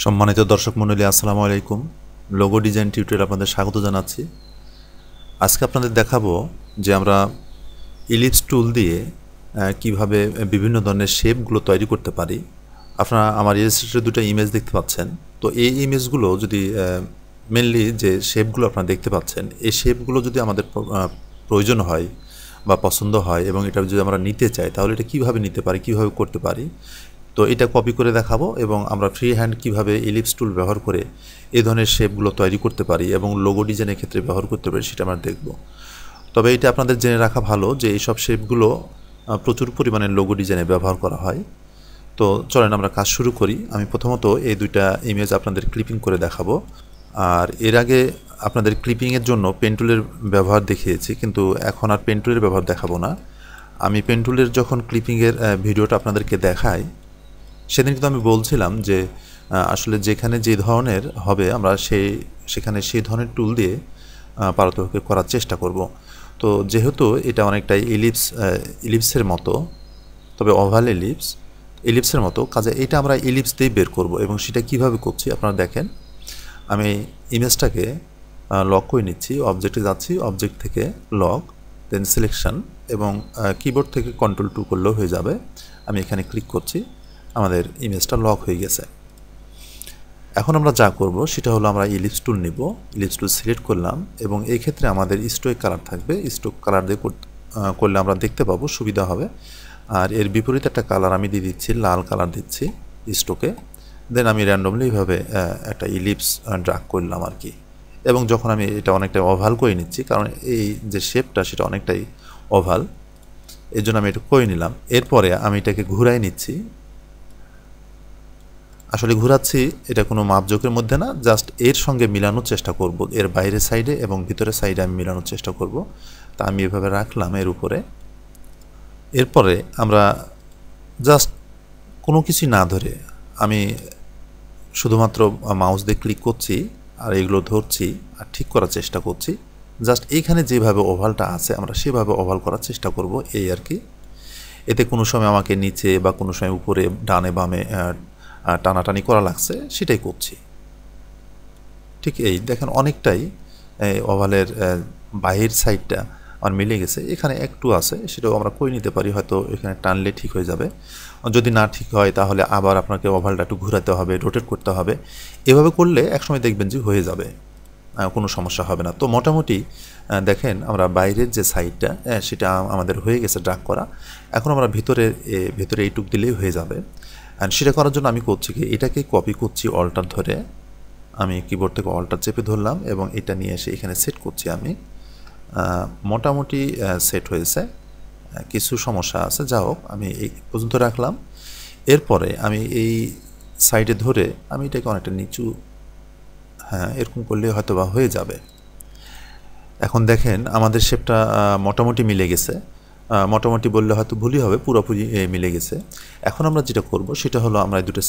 সম্মানিত দর্শক মণ্ডলী, আসসালামু আলাইকুম। লোগো ডিজাইন টিউটোরিয়ালে আপনাদের স্বাগত জানাচ্ছি। আজকে আপনাদের দেখাবো যে আমরা ইলিপস টুল দিয়ে কিভাবে বিভিন্ন ধরনের শেপগুলো তৈরি করতে পারি। আপনারা আমার ইলাস্ট্রেটরে দুটো ইমেজ দেখতে পাচ্ছেন। তো এই ইমেজগুলো যদি মেনলি যে শেপগুলো আপনারা দেখতে পাচ্ছেন, এই শেপগুলো যদি আমাদের প্রয়োজন হয় বা পছন্দ হয় এবং এটা যদি আমরা নিতে চাই, তাহলে এটা কীভাবে নিতে পারি, কীভাবে করতে পারি, তো এটা কপি করে দেখাবো এবং আমরা ফ্রি হ্যান্ড কীভাবে ইলিপস টুল ব্যবহার করে এই ধরনের শেপগুলো তৈরি করতে পারি এবং লোগো ডিজাইনের ক্ষেত্রে ব্যবহার করতে পারি, সেটা আমরা দেখব। তবে এটা আপনাদের জেনে রাখা ভালো যে এইসব শেপগুলো প্রচুর পরিমাণে লোগো ডিজাইনে ব্যবহার করা হয়। তো চলেন আমরা কাজ শুরু করি। আমি প্রথমত এই দুইটা ইমেজ আপনাদের ক্লিপিং করে দেখাবো। আর এর আগে আপনাদের ক্লিপিংয়ের জন্য পেন টুলের ব্যবহার দেখিয়েছি, কিন্তু এখন আর পেন টুলের ব্যবহার দেখাবো না। আমি পেন টুলের যখন ক্লিপিংয়ের ভিডিওটা আপনাদেরকে দেখাই, সেদিন কিন্তু আমি বলছিলাম যে আসলে যেখানে যে ধরনের হবে আমরা সেখানে সেই ধরনের টুল দিয়ে পারতপক্ষে করার চেষ্টা করব। তো যেহেতু এটা অনেকটাই ইলিপসের মতো, তবে ওভাল ইলিপসের মতো, কাজে এটা আমরা ইলিপস দিয়ে বের করব। এবং সেটা কিভাবে করছি আপনারা দেখেন। আমি ইমেজটাকে লক করে নিচ্ছি, অবজেক্টে যাচ্ছি, অবজেক্ট থেকে লক, দেন সিলেকশন, এবং কিবোর্ড থেকে কন্ট্রোল 2 করলেও হয়ে যাবে। আমি এখানে ক্লিক করছি, আমাদের ইমেজটা লক হয়ে গেছে। এখন আমরা যা করব সেটা হলো আমরা ইলিপস টুল নিব, ইলিপস টুল সিলেক্ট করলাম এবং এই ক্ষেত্রে আমাদের স্ট্রোক কালার থাকবে। স্ট্রোক কালার দিয়ে করলে আমরা দেখতে পাবো, সুবিধা হবে। আর এর বিপরীতে একটা কালার আমি দিয়ে দিচ্ছি, লাল কালার দিচ্ছি স্ট্রোকে। দেন আমি র্যান্ডমলি এইভাবে একটা ইলিপস ড্রাগ করলাম আর কি। এবং যখন আমি এটা অনেকটা ওভাল করে নিচ্ছি, কারণ এই যে শেপটা সেটা অনেকটাই ওভাল, এই জন্য আমি এটা করে নিলাম। এরপরে আমি এটাকে ঘুরাই নিচ্ছি। আসলে ঘোরাচ্ছি এটা কোনো মাপজোকের মধ্যে না, জাস্ট এর সঙ্গে মিলানোর চেষ্টা করব, এর বাইরের সাইডে এবং ভিতরের সাইডে আমি মিলানোর চেষ্টা করব। তা আমি এভাবে রাখলাম এর উপরে। এরপরে আমরা জাস্ট কোনো কিছু না ধরে আমি শুধুমাত্র মাউস দিয়ে ক্লিক করছি আর এগুলো ধরছি আর ঠিক করার চেষ্টা করছি। জাস্ট এইখানে যেভাবে ওভালটা আছে আমরা সেভাবে ওভাল করার চেষ্টা করব, এই আর কি। এতে কোনো সময় আমাকে নিচে বা কোনো সময় উপরে ডানে বামে টানাটানি করা লাগছে, সেটাই করছি। ঠিক এই দেখেন অনেকটাই ওভালের বাহির সাইডটা আমার মিলে গেছে। এখানে একটু আছে, সেটাও আমরা করে নিতে পারি, হয়তো এখানে টানলে ঠিক হয়ে যাবে। যদি না ঠিক হয় তাহলে আবার আপনাকে ওভালটা একটু ঘোরাতে হবে, রোটেট করতে হবে। এভাবে করলে একসময় দেখবেন যে হয়ে যাবে, কোনো সমস্যা হবে না। তো মোটামুটি দেখেন আমরা বাইরের যে সাইডটা সেটা আমাদের হয়ে গেছে ড্রাগ করা। এখন আমরা ভেতরে এইটুক দিলেই হয়ে যাবে। অ্যান্ড সেটা করার জন্য আমি করছি কি, এটাকে কপি করছি অল্টার ধরে, আমি কিবোর্ড থেকে অল্টার চেপে ধরলাম এবং এটা নিয়ে এসে এখানে সেট করছি। আমি মোটামুটি সেট হয়েছে, কিছু সমস্যা আছে, যা হোক আমি এই পর্যন্ত রাখলাম। এরপরে আমি এই সাইডে ধরে আমি এটাকে অনেকটা নিচু, হ্যাঁ এরকম করলে হয়তো বা হয়ে যাবে। এখন দেখেন আমাদের শেপটা মোটামুটি মিলে গেছে। মোটামুটি বললে হয়তো ভুলই হবে, পুরোপুরি মিলে গেছে। এখন আমরা যেটা করব সেটা হলো আমরা এই দুটো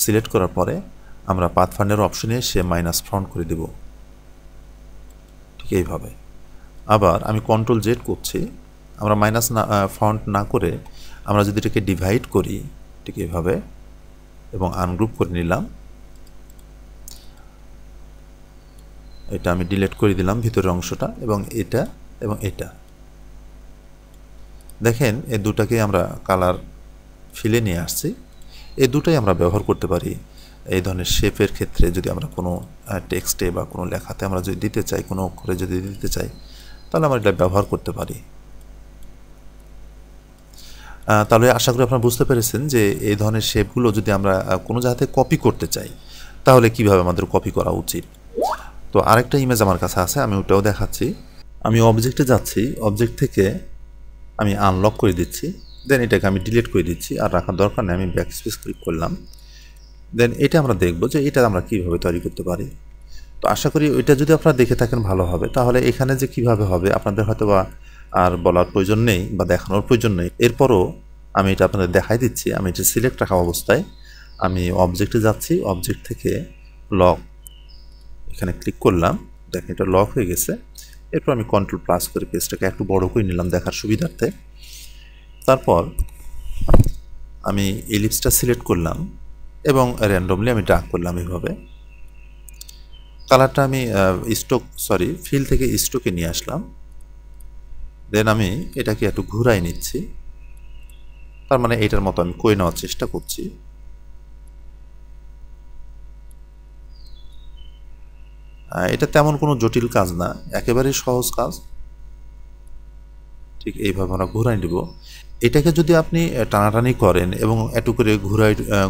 সিলেক্ট করার পরে আমরা পাথ ফাইন্ডার অপশনে এসে মাইনাস ফ্রন্ট করে দেব, ঠিক এইভাবে। আবার আমি কন্ট্রোল জেড করছি, আমরা মাইনাস না ফ্রন্ট না করে আমরা যদি এটাকে ডিভাইড করি ঠিক এইভাবে এবং আনগ্রুপ করে নিলাম। এটা আমি ডিলিট করে দিলাম ভিতরের অংশটা, এবং এটা এবং এটা দেখেন এই দুটাকে আমরা কালার ফিলে নিয়ে আসছি। এই দুটাই আমরা ব্যবহার করতে পারি এই ধরনের শেপের ক্ষেত্রে। যদি আমরা কোনো টেক্সটে বা কোনো লেখাতে আমরা যদি দিতে চাই, কোনো অক্ষরে যদি দিতে চাই, তাহলে আমরা এটা ব্যবহার করতে পারি। তাহলে আশা করি আপনারা বুঝতে পেরেছেন যে এই ধরনের শেপগুলো যদি আমরা কোনো জায়গাতে কপি করতে চাই তাহলে কিভাবে আমাদের কপি করা উচিত। তো আরেকটা ইমেজ আমার কাছে আছে, আমি ওটাও দেখাচ্ছি। আমি অবজেক্টে যাচ্ছি, অবজেক্ট থেকে আমি আনলক করে দিচ্ছি, দেন এটাকে আমি ডিলিট করে দিচ্ছি, আর রাখার দরকার নেই। আমি ব্যাকস্পেস ক্লিক করলাম, দেন এটা আমরা দেখব যে এটা আমরা কীভাবে তৈরি করতে পারি। তো আশা করি এটা যদি আপনারা দেখে থাকেন ভালো হবে। তাহলে এখানে যে কিভাবে হবে আপনাদের হয়তো বা আর বলার প্রয়োজন নেই বা দেখানোর প্রয়োজন নেই। এরপরও আমি এটা আপনাদের দেখাই দিচ্ছি। আমি এটা সিলেক্ট রাখা অবস্থায় আমি অবজেক্টে যাচ্ছি, অবজেক্ট থেকে লক, এখানে ক্লিক করলাম, দেখেন এটা লক হয়ে গেছে। এরপর আমি কন্ট্রোল প্লাস করে পেজটাকে একটু বড় করে নিলাম দেখার সুবিধার্থে। তারপর আমি এলিপসটা সিলেক্ট করলাম, এবং র্যান্ডমলি আমি ড্র্যাগ করলাম এভাবে। কালারটা আমি ফিল থেকে স্ট্রোকে নিয়ে আসলাম। দেন আমি এটাকে একটু ঘুরাই নিচ্ছি, তার মানে এটার মতো আমি করে নেওয়ার চেষ্টা করছি। এটা তেমন কোনো জটিল কাজ না, একেবারেই সহজ কাজ। ঠিক এইভাবে আমরা ঘুরাই নেব। এটাকে যদি আপনি টানাটানি করেন এবং একটু করে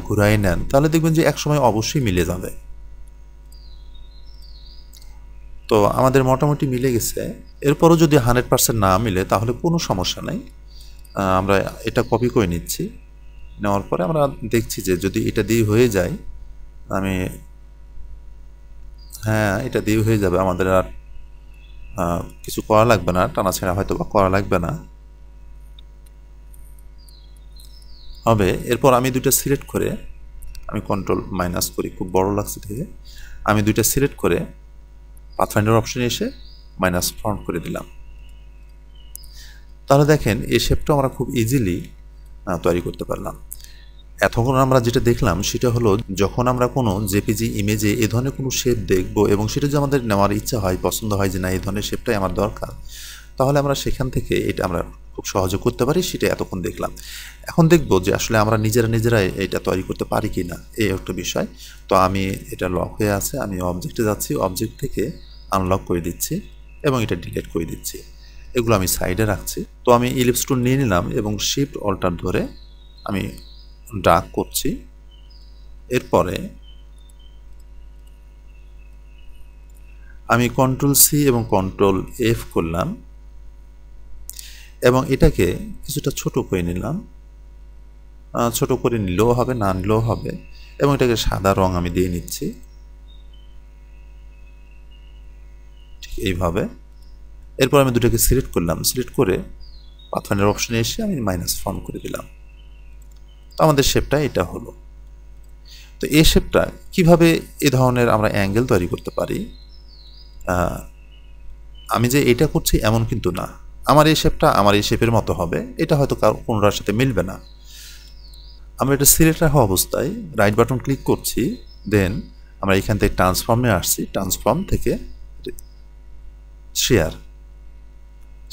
ঘুরাই নেন, তাহলে দেখবেন যে একসময় অবশ্যই মিলে যাবে। তো আমাদের মোটামুটি মিলে গেছে। এরপরও যদি 100% না মিলে তাহলে কোনো সমস্যা নাই, আমরা এটা কপি করে নিচ্ছি। নেওয়ার পরে আমরা দেখছি যে যদি এটা দিয়ে হয়ে যায়, এটা দিয়ে হয়ে যাবে, আমাদের আর কিছু করা লাগবে না, টানাছেঁড়া হয়তো বা করা লাগবে না হবে। এরপর আমি দুইটা সিলেক্ট করে, আমি কন্ট্রোল মাইনাস করি, খুব বড় লাগছে থেকে আমি দুইটা সিলেক্ট করে পাথফাইন্ডার অপশনে এসে মাইনাস ফ্রন্ট করে দিলাম। তাহলে দেখেন এই শেপটা আমরা খুব ইজিলি তৈরি করতে পারলাম। এতক্ষণ আমরা যেটা দেখলাম সেটা হলো, যখন আমরা কোনো জেপিজি ইমেজে এই ধরনের কোনো শেপ দেখব এবং সেটা যদি আমাদের নেওয়ার ইচ্ছা হয়, পছন্দ হয় যে না এই ধরনের শেপটাই আমার দরকার, তাহলে আমরা সেখান থেকে এটা আমরা খুব সহজে করতে পারি। সেটা এতক্ষণ দেখলাম। এখন দেখব যে আসলে আমরা নিজেরাই এটা তৈরি করতে পারি কি না, এই একটা বিষয়। তো আমি এটা লক হয়ে আছে, আমি অবজেক্টে যাচ্ছি, অবজেক্ট থেকে আনলক করে দিচ্ছি এবং এটা ডিলিট করে দিচ্ছি। এগুলো আমি সাইডে রাখছি। তো আমি ইলিপস টুল নিয়ে নিলাম এবং শিফট অল্টার ধরে আমি ড্র্যাগ করছি। এরপরে আমি কন্ট্রোল সি এবং কন্ট্রোল এফ করলাম এবং এটাকে কিছুটা ছোট করে নিলাম। ছোট করে নিলেও হবে, না নিলেও হবে, এবং এটাকে সাদা রং আমি দিয়ে নিচ্ছি ঠিক এইভাবে। এরপর আমি দুটোকে সিলেক্ট করলাম, সিলেক্ট করে পাথফাইন্ডার অপশনে এসে আমি মাইনাস ফ্রন্ট করে দিলাম। তো আমাদের শেপটা এটা হলো। তো এই শেপটা কিভাবে এ ধরনের আমরা অ্যাঙ্গেল তৈরি করতে পারি, আমি যে এটা করছি এমন কিন্তু না। আমার এই শেপটা আমার এই শেপের মতো হবে, এটা হয়তো কোনোটার সাথে মিলবে না। আমরা এটা সিলেক্ট রাখা অবস্থায় রাইট বাটন ক্লিক করছি, দেন আমরা এখান থেকে ট্রান্সফর্মে আসছি, ট্রান্সফর্ম থেকে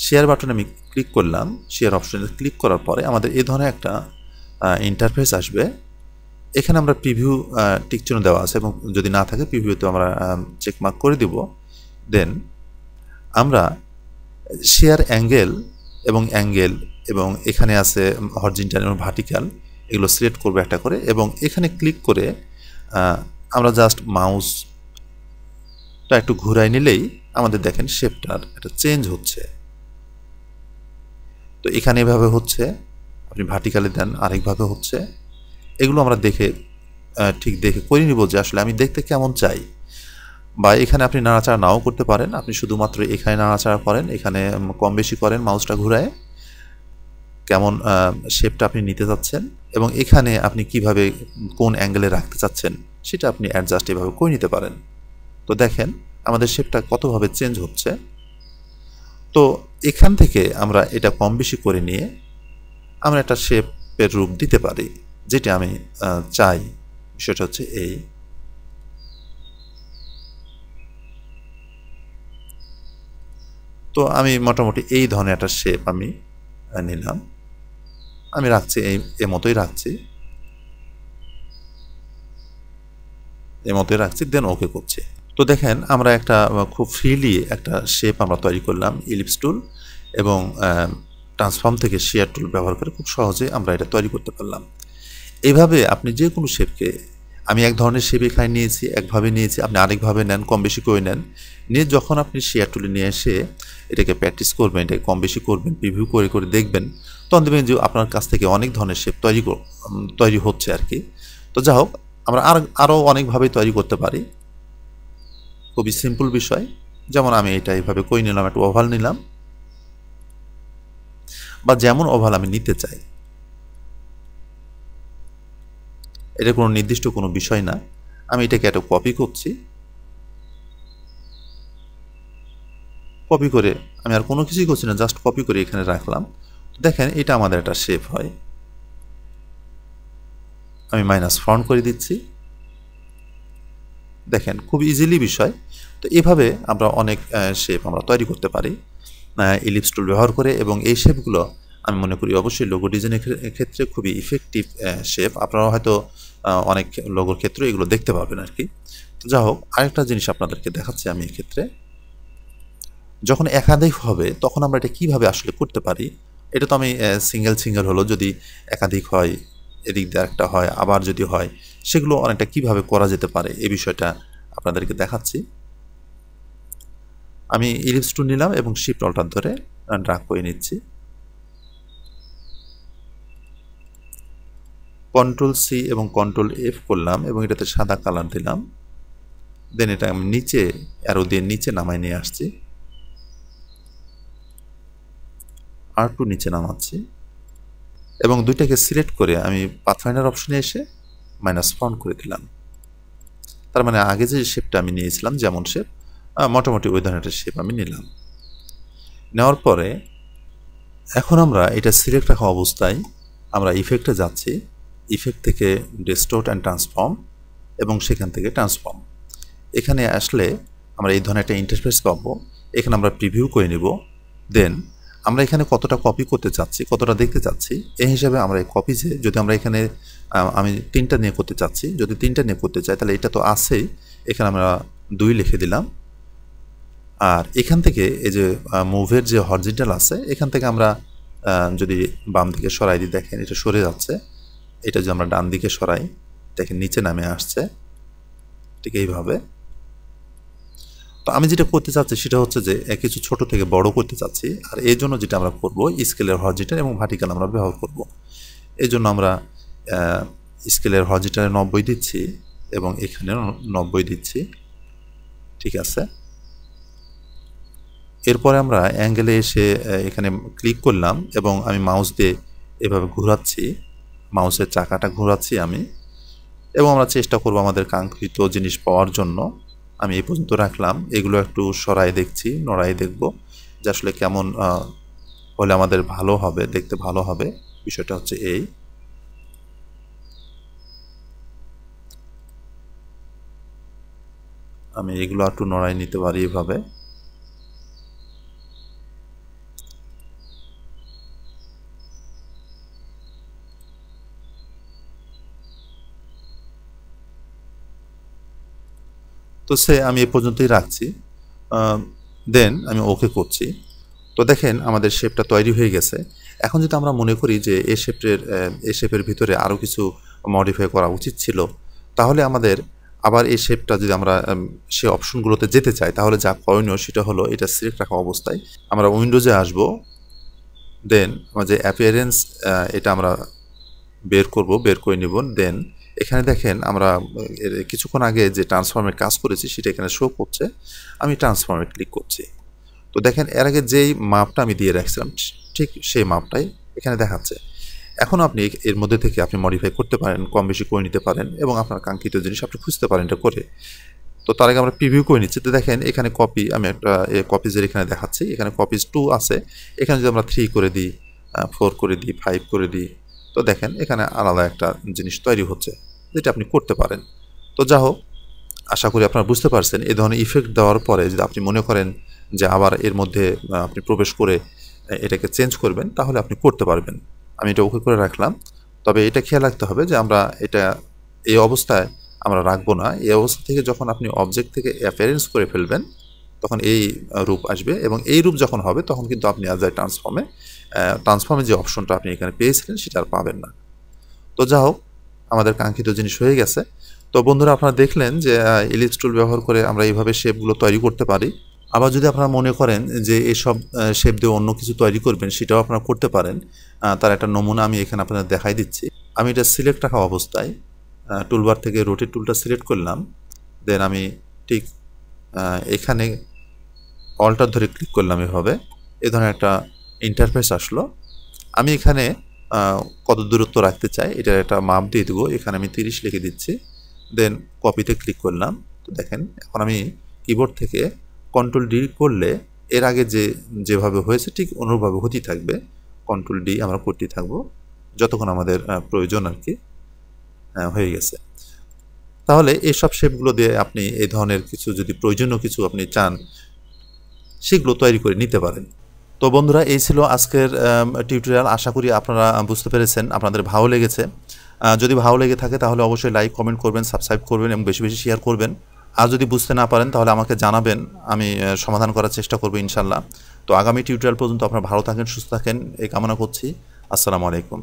শেয়ার বাটনে আমি ক্লিক করলাম। শেয়ার অপশনে ক্লিক করার পরে আমাদের এই ধরনের একটা ইন্টারফেস আসবে। এখানে আমরা প্রিভিউ টিক চিহ্ন দেওয়া আছে এবং যদি না থাকে প্রিভিউতে আমরা চেকমার্ক করে দিব। দেন আমরা শেয়ার অ্যাঙ্গেল এবং এখানে আছে হরিজন্টাল এবং ভার্টিক্যাল, এগুলো সিলেক্ট করবো একটা করে এবং এখানে ক্লিক করে আমরা জাস্ট মাউসটা একটু ঘুরাই নিলেই আমাদের দেখেন শেপটার একটা চেঞ্জ হচ্ছে। তো এখানে এভাবে হচ্ছে, আপনি ভার্টিক্যালে দেন আরেকভাবে হচ্ছে। এগুলো আমরা ঠিক দেখে করে নিব যে আসলে আমি দেখতে কেমন চাই। বা এখানে আপনি নাড়াচাড়া নাও করতে পারেন, আপনি শুধুমাত্র এখানে নাড়াচাড়া করেন, এখানে কম বেশি করেন মাউসটা ঘুরায় কেমন শেপটা আপনি নিতে চাচ্ছেন এবং এখানে আপনি কিভাবে কোন অ্যাঙ্গেলে রাখতে চাচ্ছেন সেটা আপনি অ্যাডজাস্ট এভাবে করে নিতে পারেন। তো দেখেন আমাদের শেপটা কতভাবে চেঞ্জ হচ্ছে। তো এখান থেকে আমরা এটা কম বেশি করে নিয়ে আমরা একটা শেপের রূপ দিতে পারি যেটা আমি চাই। বিষয়টা হচ্ছে এই, তো আমি মোটামুটি এই ধরনের একটা শেপ আমি নিলাম, আমি রাখছি এই মতোই রাখছি, দেন ওকে করছি। তো দেখেন আমরা একটা খুব ফ্রিলি একটা শেপ আমরা তৈরি করলাম ইলিপস টুল এবং ট্রান্সফর্ম থেকে শেয়ার টুল ব্যবহার করে খুব সহজে আমরা এটা তৈরি করতে পারলাম। এইভাবে আপনি যে কোনো শেপকে, আমি এক ধরনের শেপ এখানে নিয়েছি, একভাবে নিয়েছি, আপনি আরেকভাবে নেন, কম বেশি করে নেন, নিয়ে যখন আপনি শেয়ার টুলে নিয়ে এসে এটাকে প্র্যাকটিস করবেন, এটাকে কম বেশি করবেন, প্রিভিউ করে করে দেখবেন, তখন দেখবেন যে আপনার কাছ থেকে অনেক ধরনের শেপ তৈরি হচ্ছে আর কি। তো যা হোক, আমরা আরও অনেকভাবেই তৈরি করতে পারি, খুবই সিম্পল বিষয়। যেমন আমি এটা এইভাবে করে নিলাম, একটা ওভাল নিলাম, বা যেমন ওভাল আমি নিতে চাই, এটা কোনো নির্দিষ্ট কোনো বিষয় না। আমি এটাকে একটা কপি করছি, কপি করে আমি আর কোনো কিছুই করছি না, জাস্ট কপি করে এখানে রাখলাম। দেখেন এটা আমাদের একটা শেপ হয়। আমি মাইনাস ফন্ট করে দিচ্ছি। দেখেন খুব ইজিলি বিষয়। তো এভাবে আমরা অনেক শেপ আমরা তৈরি করতে পারি ইলিপস টুল ব্যবহার করে, এবং এই শেপগুলো আমি মনে করি অবশ্যই লোগো ডিজাইনের ক্ষেত্রে খুবই ইফেক্টিভ শেপ। আপনারা হয়তো অনেক লোগোর ক্ষেত্রে এগুলো দেখতে পাবেন আর কি। তো যা হোক, আরেকটা জিনিস আপনাদেরকে দেখাচ্ছি আমি এক্ষেত্রে। যখন একাধিক হবে তখন আমরা এটা কিভাবে আসলে করতে পারি। এটা তো আমি সিঙ্গেল হলো, যদি একাধিক হয়, এদিক দিয়ে একটা হয়, আবার যদি হয়, সেগুলো অনেকটা কিভাবে করা যেতে পারে এই বিষয়টা আপনাদেরকে দেখাচ্ছি। আমি ইলিপস টুল নিলাম এবং শিফট অল্টার ধরে ড্র্যাগ করে নিচ্ছি। কন্ট্রোল সি এবং কন্ট্রোল এফ করলাম এবং এটাতে সাদা কালার দিলাম। দেন এটা আমি নিচে অ্যারো দিয়ে নিচে নামাই নিয়ে আসছি, R2 নিচে নামাচ্ছি এবং দুইটাকে সিলেক্ট করে আমি পাথফাইন্ডার অপশনে এসে মাইনাস ফন্ট করে দিলাম। তার মানে আগে যে শেপটা আমি নিয়েছিলাম যেমন শেপ, মোটামুটি ওই ধরনের একটা শেপ আমি নিলাম। নেওয়ার পরে এখন আমরা এটা সিলেক্ট রাখা অবস্থায় আমরা ইফেক্টে যাচ্ছি, ইফেক্ট থেকে ডিস্টোর্ট অ্যান্ড ট্রান্সফর্ম এবং সেখান থেকে ট্রান্সফর্ম। এখানে আসলে আমরা এই ধরনের একটা ইন্টারফেস পাবো। এখানে আমরা প্রিভিউ করে নিব। দেন আমরা এখানে কতটা কপি করতে চাচ্ছি, কতটা দেখতে চাচ্ছি, এই হিসাবে আমরা এই কপি যে যদি আমরা এখানে আমি 3টা নিয়ে করতে চাচ্ছি, যদি 3টা নিয়ে করতে চাই তাহলে এটা তো আছেই, এখানে আমরা 2 লিখে দিলাম। আর এখান থেকে এই যে মুভের যে হরিজন্টাল আছে, এখান থেকে আমরা যদি বাম দিকে সরাই দিই, দেখেন এটা সরে যাচ্ছে। এটা যদি আমরা ডান দিকে সরাই, দেখেন নিচে নামে আসছে, ঠিক এইভাবে। তো আমি যেটা করতে চাচ্ছি সেটা হচ্ছে যে কিছু ছোট থেকে বড় করতে চাচ্ছি, আর এই জন্য যেটা আমরা করব স্কেলের হরিজন্টাল এবং ভার্টিক্যাল আমরা ব্যবহার করব। এই জন্য আমরা স্কেলের হরিজন্টালে 90 দিচ্ছি এবং এখানে 90 দিচ্ছি, ঠিক আছে। এরপরে আমরা অ্যাঙ্গেলে এসে এখানে ক্লিক করলাম এবং আমি মাউস দিয়ে এভাবে ঘোরাচ্ছি, মাউসের চাকাটা ঘোরাচ্ছি আমি, এবং আমরা চেষ্টা করব আমাদের কাঙ্ক্ষিত জিনিস পাওয়ার জন্য। আমি এই পর্যন্ত রাখলাম, এগুলো একটু সরাই দেখছি, নড়াই দেখব যে আসলে কেমন হলে আমাদের ভালো হবে, দেখতে ভালো হবে। বিষয়টা হচ্ছে এই, আমি এগুলো একটু নড়াই নিতে পারি এভাবে। তো আমি এ পর্যন্তই রাখছি, দেন আমি ওকে করছি। তো দেখেন আমাদের শেপটা তৈরি হয়ে গেছে। এখন যদি আমরা মনে করি যে এই শেপের ভিতরে আরও কিছু মডিফাই করা উচিত ছিল, তাহলে আমাদের আবার এই শেপটা যদি আমরা সে অপশনগুলোতে যেতে চাই, তাহলে যা করণীয় সেটা হলো এটা সিলেক্ট রাখা অবস্থায় আমরা উইন্ডোজে আসব। দেন আমার যে অ্যাপিয়ারেন্স এটা আমরা বের করে নিব। দেন এখানে দেখেন আমরা কিছুক্ষণ আগে যে ট্রান্সফর্মের কাজ করেছি সেটা এখানে শো করছে। আমি ট্রান্সফর্মে ক্লিক করছি। তো দেখেন এর আগে যেই মাপটা আমি দিয়ে রাখছিলাম ঠিক সেই মাপটাই এখানে দেখাচ্ছে। এখন আপনি এর মধ্যে থেকে আপনি মডিফাই করতে পারেন, কম বেশি করে নিতে পারেন এবং আপনার কাঙ্ক্ষিত জিনিস আপনি খুঁজতে পারেন এটা করে। তো তার আগে আমরা প্রিভিউ করে নিচ্ছি। তো দেখেন এখানে কপি, আমি একটা কপিজের এখানে দেখাচ্ছি, এখানে কপিজ 2 আছে। এখানে যদি আমরা 3 করে দিই, 4 করে দিই, 5 করে দিই, তো দেখেন এখানে আলাদা একটা জিনিস তৈরি হচ্ছে, যেটা আপনি করতে পারেন। তো যা হোক, আশা করি আপনারা বুঝতে পারছেন। এই ধরনের ইফেক্ট দেওয়ার পরে যদি আপনি মনে করেন যে আবার এর মধ্যে আপনি প্রবেশ করে এটাকে চেঞ্জ করবেন, তাহলে আপনি করতে পারবেন। আমি এটা ওকে করে রাখলাম। তবে এটা খেয়াল রাখতে হবে যে আমরা এটা এই অবস্থায় আমরা রাখবো না। এই অবস্থা থেকে যখন আপনি অবজেক্ট থেকে অ্যাপিয়ারেন্স করে ফেলবেন, তখন এই রূপ আসবে, এবং এই রূপ যখন হবে তখন কিন্তু আপনি অ্যাজ এ ট্রান্সফর্মে যে অপশনটা আপনি এখানে পেয়েছিলেন সেটা আর পাবেন না। তো যা হোক, আমাদের কাঙ্ক্ষিত জিনিস হয়ে গেছে। তো বন্ধুরা, আপনারা দেখলেন যে ইলিপস টুল ব্যবহার করে আমরা এইভাবে শেপগুলো তৈরি করতে পারি। আবার যদি আপনারা মনে করেন যে এসব শেপ দিয়ে অন্য কিছু তৈরি করবেন, সেটাও আপনারা করতে পারেন। তার একটা নমুনা আমি এখানে আপনাদের দেখাই দিচ্ছি। আমি এটা সিলেক্ট রাখা অবস্থায় টুলবার থেকে রোটেট টুলটা সিলেক্ট করলাম। দেন আমি ঠিক এখানে অল্টার ধরে ক্লিক করলাম, এভাবে এ ধরনের একটা ইন্টারফেস আসলো। আমি এখানে কত দূরত্ব রাখতে চাই এটার একটা মাপ দিয়ে দেবো। এখানে আমি 30 লিখে দিচ্ছি। দেন কপিতে ক্লিক করলাম। তো দেখেন এখন আমি কিবোর্ড থেকে কন্ট্রোল ডি করলে এর আগে যেভাবে হয়েছে ঠিক অনুরূপভাবে হতেই থাকবে। কন্ট্রোল ডি আমরা করতেই থাকবো যতক্ষণ আমাদের প্রয়োজন আর কি। হয়ে গেছে। তাহলে এইসব শেপগুলো দিয়ে আপনি এই ধরনের কিছু যদি প্রয়োজনীয় কিছু আপনি চান সেগুলো তৈরি করে নিতে পারেন। তো বন্ধুরা, এই ছিল আজকের টিউটোরিয়াল। আশা করি আপনারা বুঝতে পেরেছেন, আপনাদের ভালো লেগেছে। যদি ভালো লেগে থাকে তাহলে অবশ্যই লাইক, কমেন্ট করবেন, সাবস্ক্রাইব করবেন এবং বেশি বেশি শেয়ার করবেন। আর যদি বুঝতে না পারেন তাহলে আমাকে জানাবেন, আমি সমাধান করার চেষ্টা করব ইনশাল্লাহ। তো আগামী টিউটোরিয়াল পর্যন্ত আপনারা ভালো থাকেন, সুস্থ থাকেন এই কামনা করছি। আসসালামু আলাইকুম।